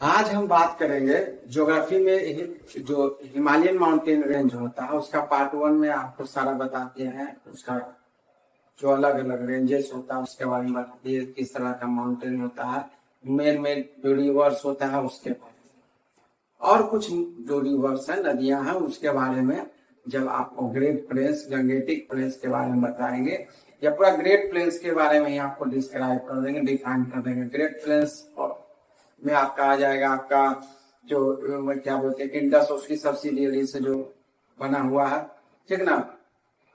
आज हम बात करेंगे ज्योग्राफी में जो हिमालयन माउंटेन रेंज होता है उसका पार्ट वन में आपको सारा बताते हैं। उसका जो अलग अलग रेंजेस होता है उसके बारे में बताती है, किस तरह का माउंटेन होता है, मेन मेन जो रिवर्स होता है उसके बारे में, और कुछ जो रिवर्स है नदियां हैं उसके बारे में जब आपको ग्रेट प्लेन्स गंगेटिक प्लेन्स के बारे में बताएंगे या पूरा ग्रेट प्लेन्स के बारे में ही आपको डिस्क्राइब कर देंगे, डिफाइन कर देंगे। ग्रेट प्लेन्स में आपका आ जाएगा आपका जो क्या बोलते हैं इंडस उसकी सब्सिडियरी से जो बना हुआ है, ठीक ना।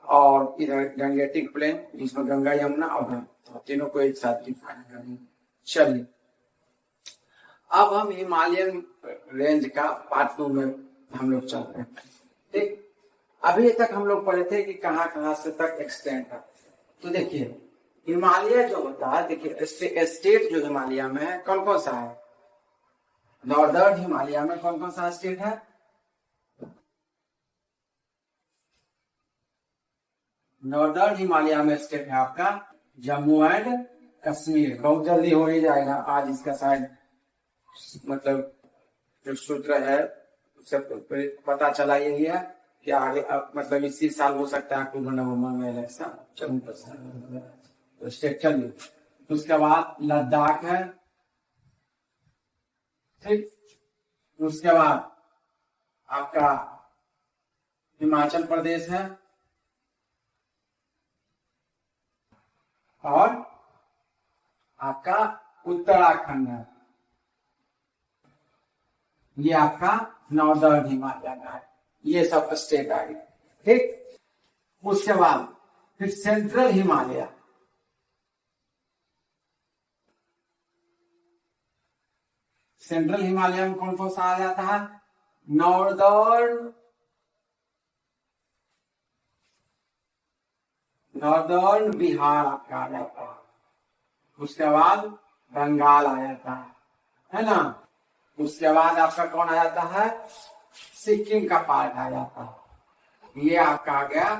और इधर गंगेटिक प्लेन जिसमें गंगा यमुना और तो तीनों को एक साथ डिफाइन करेंगे। चलिए अब हम हिमालयन रेंज का पार्ट टू में हम लोग चल रहे हैं। ठीक, अभी तक हम लोग पढ़े थे कि कहाँ कहाँ से तक एक्सटेंड है। तो देखिए हिमालय जो होता है, देखिए स्टेट जो हिमालय में है कौन कौन सा है। नॉर्दर्न हिमालय में कौन कौन सा स्टेट है। नॉर्दर्न हिमालय में स्टेट है आपका जम्मू एंड कश्मीर। बहुत जल्दी हो ही जाएगा आज इसका शायद मतलब जो सूत्र है उससे पता चला यही है कि आगे मतलब इसी साल हो सकता है अक्टूबर नवंबर में इलेक्शन जम्मू कश्मीर तो स्टेट। चलिए उसके बाद लद्दाख है, ठीक। उसके बाद आपका हिमाचल प्रदेश है और आपका उत्तराखंड है। ये आपका नॉर्दर्न हिमालय का है, ये सब स्टेट आ गए, ठीक। उसके बाद फिर सेंट्रल हिमालय, सेंट्रल हिमालय में कौन कौन सा आ जाता है। नॉर्दर्न बिहार आपका आ जाता है। उसके बाद बंगाल आ जाता है ना। उसके बाद आपका कौन आ जाता है, सिक्किम का पार्ट आ जाता है। ये आपका आ गया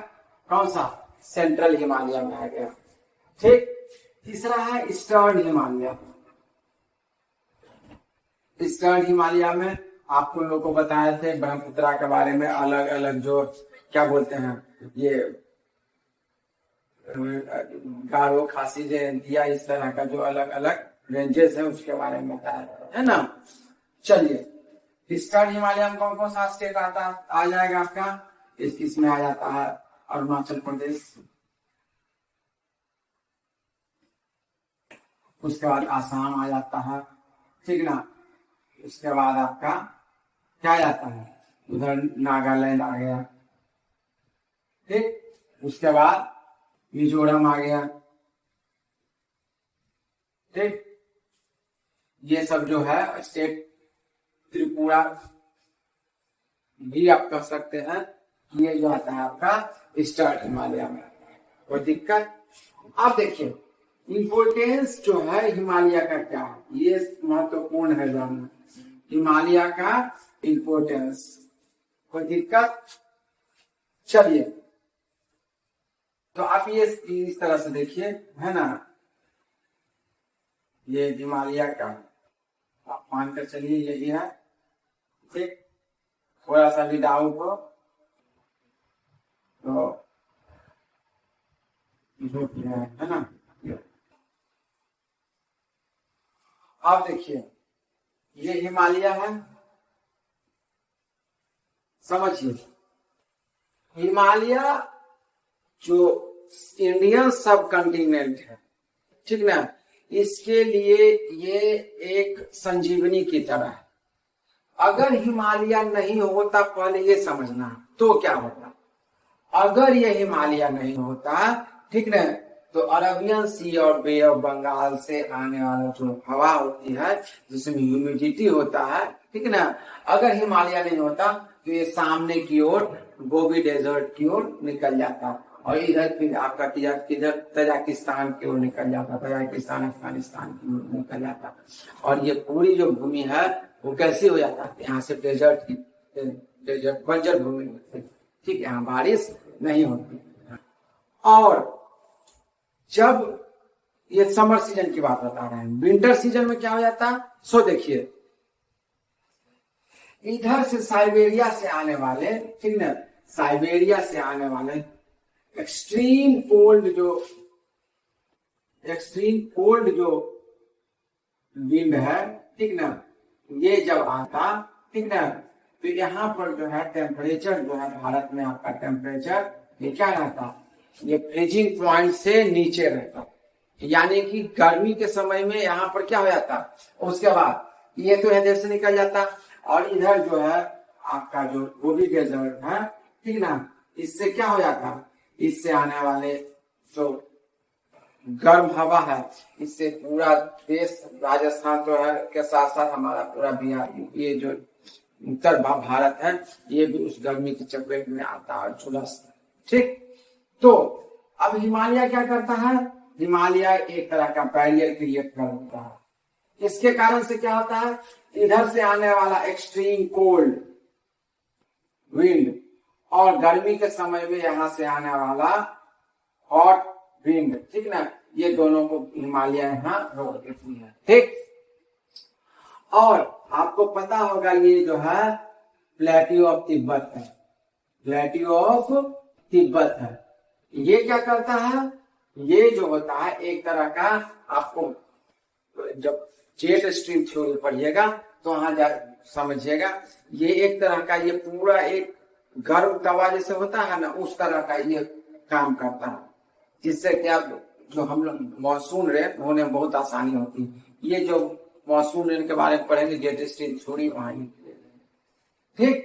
कौन सा, सेंट्रल हिमालय में आ गया, ठीक। तीसरा है ईस्टर्न हिमालय। ईस्टर्न हिमालय में आपको लोगों को बताए थे ब्रह्मपुत्रा के बारे में, अलग अलग जो क्या बोलते हैं ये गारो खासी जयंतिया इस तरह का जो अलग अलग रेंजेस है उसके बारे में बताया है ना। चलिए ईस्टर्न हिमालय में कौन कौन सा स्टेट आता आ जाएगा आपका, इसमें आ जाता है अरुणाचल प्रदेश, उसके बाद आसाम आ जाता है, ठीक ना। उसके बाद आपका क्या आता है, उधर नागालैंड आ गया, ठीक। उसके बाद मिजोरम आ गया, ठीक। ये सब जो है स्टेट, त्रिपुरा भी आप कह सकते हैं। ये जो आता है आपका ईस्टर्न हिमालय में, कोई दिक्कत। आप देखिए इम्पोर्टेंस जो है हिमालय का क्या है, ये महत्वपूर्ण है जानना, हिमालय का इम्पोर्टेंस, कोई दिक्कत। चलिए तो आप ये इस तरह से देखिए है ना, ये हिमालय का आप मानकर चलिए यही है, ठीक। थोड़ा सा भी डाउट हो तो है ना। आप देखिए ये हिमालय है, समझिए हिमालय जो इंडियन सब कॉन्टिनेंट है, ठीक ना, इसके लिए ये एक संजीवनी की तरह है। अगर हिमालय नहीं होता, पहले ये समझना तो क्या होता, अगर ये हिमालय नहीं होता, ठीक ना, तो अरबियन सी और बे ऑफ बंगाल से आने वाला जो हवा होती है जिसमें ह्यूमिडिटी होता है, ठीक ना, अगर हिमालय नहीं होता तो ये सामने की ओर गोबी डेजर्ट की ओर निकल जाता और इधर फिर आपका किधर तजाकिस्तान की ओर निकल जाता, तजाकिस्तान अफगानिस्तान की ओर निकल जाता। और ये पूरी जो भूमि है वो कैसी हो जाता है, यहाँ से डेजर्ट बंजर भूमि होती है, ठीक। यहाँ बारिश नहीं होती। और जब ये समर सीजन की बात बता रहे हैं, विंटर सीजन में क्या हो जाता है, सो देखिए इधर से साइबेरिया से आने वाले, ठीक ना, साइबेरिया से आने वाले एक्सट्रीम कोल्ड जो विंड है, ठीक ना, ये जब आता, ठीक ना, तो यहाँ पर जो है टेम्परेचर जो है भारत में आपका टेम्परेचर ये क्या रहता, ये फ्रीजिंग पॉइंट से नीचे रहता, यानी कि गर्मी के समय में यहाँ पर क्या हो जाता, उसके बाद ये तो इधर से निकल जाता और इधर जो है आपका जो गोबी डेजर्ट है, ठीक ना, इससे क्या हो जाता, इससे आने वाले जो गर्म हवा है, इससे पूरा देश राजस्थान जो है के साथ साथ हमारा पूरा बिहार, ये जो उत्तर भारत है, ये भी उस गर्मी की चपेट में आता है और झुलसता, ठीक। तो अब हिमालय क्या करता है, हिमालय एक तरह का बैरियर क्रिएट कर देता है। इसके कारण से क्या होता है, इधर से आने वाला एक्सट्रीम कोल्ड विंड और गर्मी के समय में यहाँ से आने वाला हॉट विंड, ठीक ना, ये दोनों को हिमालय यहाँ रोक देती है, ठीक। और आपको पता होगा ये जो है प्लेट्यू ऑफ तिब्बत है, प्लेट्यू ऑफ तिब्बत है। ये क्या करता है, ये जो होता है एक तरह का, आपको जब जेट स्ट्रीम थ्योरी पढ़िएगा तो वहां जा समझिएगा, ये एक तरह का, ये पूरा एक गर्म तवा जैसे होता है ना, उस तरह का ये काम करता है, जिससे क्या जो हम लोग मानसून रेन होने में बहुत आसानी होती है। ये जो मानसून रेन के बारे में पढ़ेंगे जेट स्ट्रीम थ्योरी वहां, ठीक।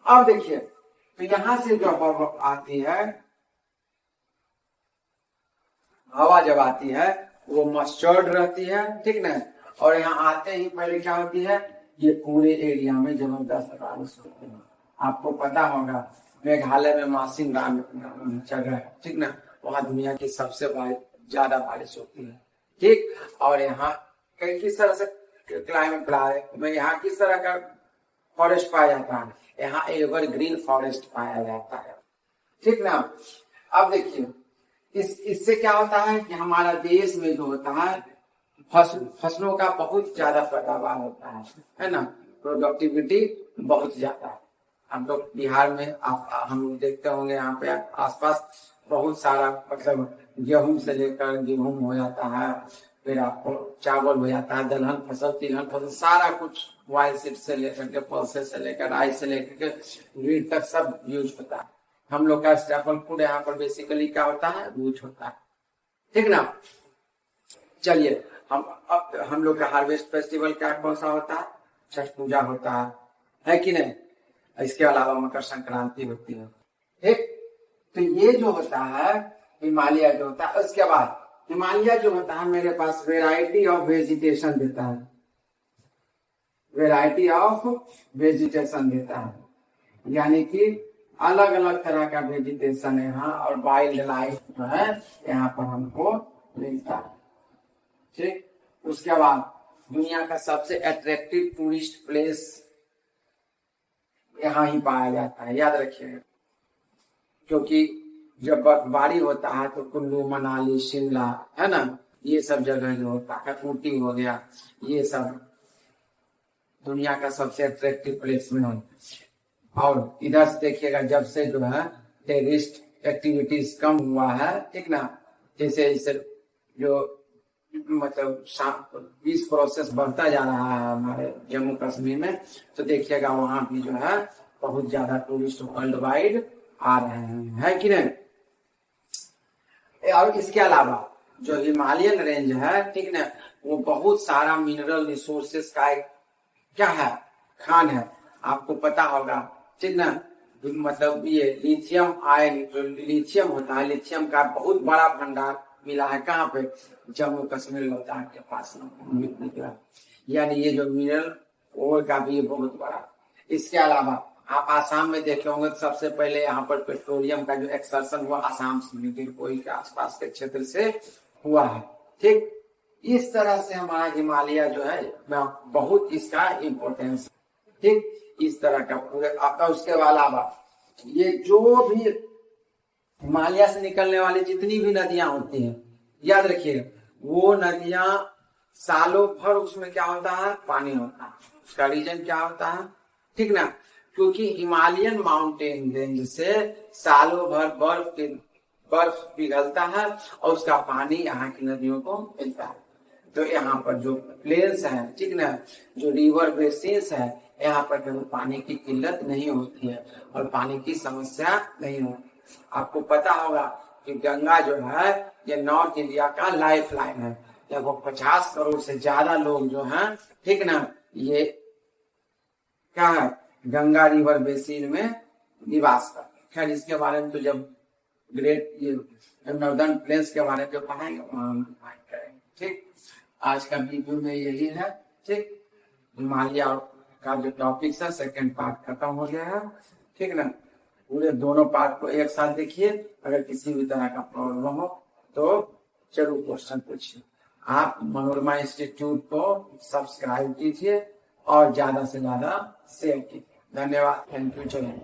अब देखिए, तो यहां से जो हवा आती है, हवा जब आती है वो मस्टर्ड रहती है, ठीक ना, और यहाँ आते ही पहले क्या होती है, ये पूरे एरिया में जबरदस्त बारिश होती है। आपको पता होगा मेघालय में मासिन जगह है, ठीक ना, वहां दुनिया की सबसे ज्यादा बारिश होती है, ठीक। और यहाँ किस तरह से क्लाइमेट रहा है, में यहाँ किस तरह का फॉरेस्ट पाया जाता है, यहाँ एवर ग्रीन फॉरेस्ट पाया जाता है, ठीक ना। अब देखिए, इससे क्या होता है कि हमारा देश में जो होता है फसलों का बहुत ज्यादा पैदावार होता है ना, प्रोडक्टिविटी बहुत ज्यादा है। हम लोग बिहार में हम लोग देखते होंगे, यहाँ पे आसपास बहुत सारा, मतलब गेहूं से लेकर गेहूं हो जाता है, फिर आपको चावल हो जाता है, दलहन फसल, तिलहन फसल, सारा कुछ वाइल सीड से लेकर के, पल्सेस से लेकर, राइस से लेकर के वीट तक सब यूज होता है। हम लोग का स्टेपल फूड यहाँ पर बेसिकली क्या होता है, वीट होता है, ठीक ना। चलिए, हम लोग का हार्वेस्ट फेस्टिवल क्या कौन सा होता है, छठ पूजा होता है कि नहीं। इसके अलावा मकर संक्रांति होती है, ठीक। तो ये जो होता है हिमालय जो होता है, उसके बाद हिमालय जो होता है मेरे पास वेराइटी ऑफ वेजिटेशन देता है, वेराइटी ऑफ वेजिटेशन देता है, यानी कि अलग अलग तरह का वेजिटेशन है यहाँ, और वाइल्ड लाइफ जो है यहाँ पर हमको मिलता है, ठीक। उसके बाद दुनिया का सबसे अट्रैक्टिव टूरिस्ट प्लेस यहाँ ही पाया जाता है, याद रखिएगा, क्योंकि जब बर्फबारी होता है तो कुल्लू मनाली शिमला है ना, ये सब जगह जो होता है, ऊटी हो गया, ये सब दुनिया का सबसे अट्रैक्टिव प्लेस में हो। और इधर से देखिएगा, जब से जो है टेररिस्ट एक्टिविटीज कम हुआ है, ठीक ना, जैसे जैसे जो मतलब पीस प्रोसेस बढ़ता जा रहा है हमारे जम्मू कश्मीर में, तो देखिएगा वहां भी जो है बहुत ज्यादा टूरिस्ट वर्ल्ड वाइड आ रहे हैं, है कि नहीं। और इसके अलावा जो हिमालयन रेंज है, ठीक ना, वो बहुत सारा मिनरल रिसोर्सेस का एक क्या है, खान है, आपको पता होगा, ठीक ना। मतलब ये लिथियम आयन, जो लिथियम होता है, लिथियम का बहुत बड़ा भंडार मिला है, कहाँ पे, जम्मू कश्मीर लद्दाख के पास निकला, यानी ये जो मिनरल ओर का भी बहुत बड़ा। इसके अलावा आप आसाम में देखे होंगे, सबसे पहले यहाँ पर पेट्रोलियम का जो एक्सर्शन हुआ आसाम से नीलगिरी के आसपास के क्षेत्र से हुआ है, ठीक। इस तरह से हमारा हिमालय जो है बहुत इसका इम्पोर्टेंस, ठीक, इस तरह का पूरे आपका। उसके अलावा ये जो भी हिमालय से निकलने वाली जितनी भी नदियां होती हैं, याद रखिएगा, वो नदियां सालों भर उसमें क्या होता है, पानी होता है। उसका रीजन क्या होता है, ठीक ना, क्योंकि हिमालयन माउंटेन रेंज से सालों भर बर्फ पिघलता है और उसका पानी यहाँ की नदियों को मिलता है। तो यहाँ पर जो प्लेन्स है, ठीक ना, जो रिवर बेसिन्स है, यहाँ पर कभी पानी की किल्लत नहीं होती है और पानी की समस्या नहीं होती। आपको पता होगा कि गंगा जो है ये नॉर्थ इंडिया का लाइफ लाइन है। लगभग 50 करोड़ से ज्यादा लोग जो हैं, ठीक ना, ये क्या है, गंगा रिवर बेसिन में निवास करते हैं। खैर इसके बारे में तो जब ग्रेट ये नॉर्दर्न प्लेन्स के बारे में जो पढ़ाएंगे वहां करेंगे। ठीक, आज का वीडियो में यही है। ठीक, हिमालय का जो टॉपिक है सेकंड पार्ट खत्म हो गया है। ठीक ना, पूरे दोनों पार्ट को एक साथ देखिए। अगर किसी भी तरह का प्रॉब्लम हो तो जरूर क्वेश्चन पूछिए। आप मनोरमा इंस्टीट्यूट को सब्सक्राइब कीजिए और ज्यादा से ज्यादा शेयर कीजिए। धन्यवाद। Thank you. चलिए।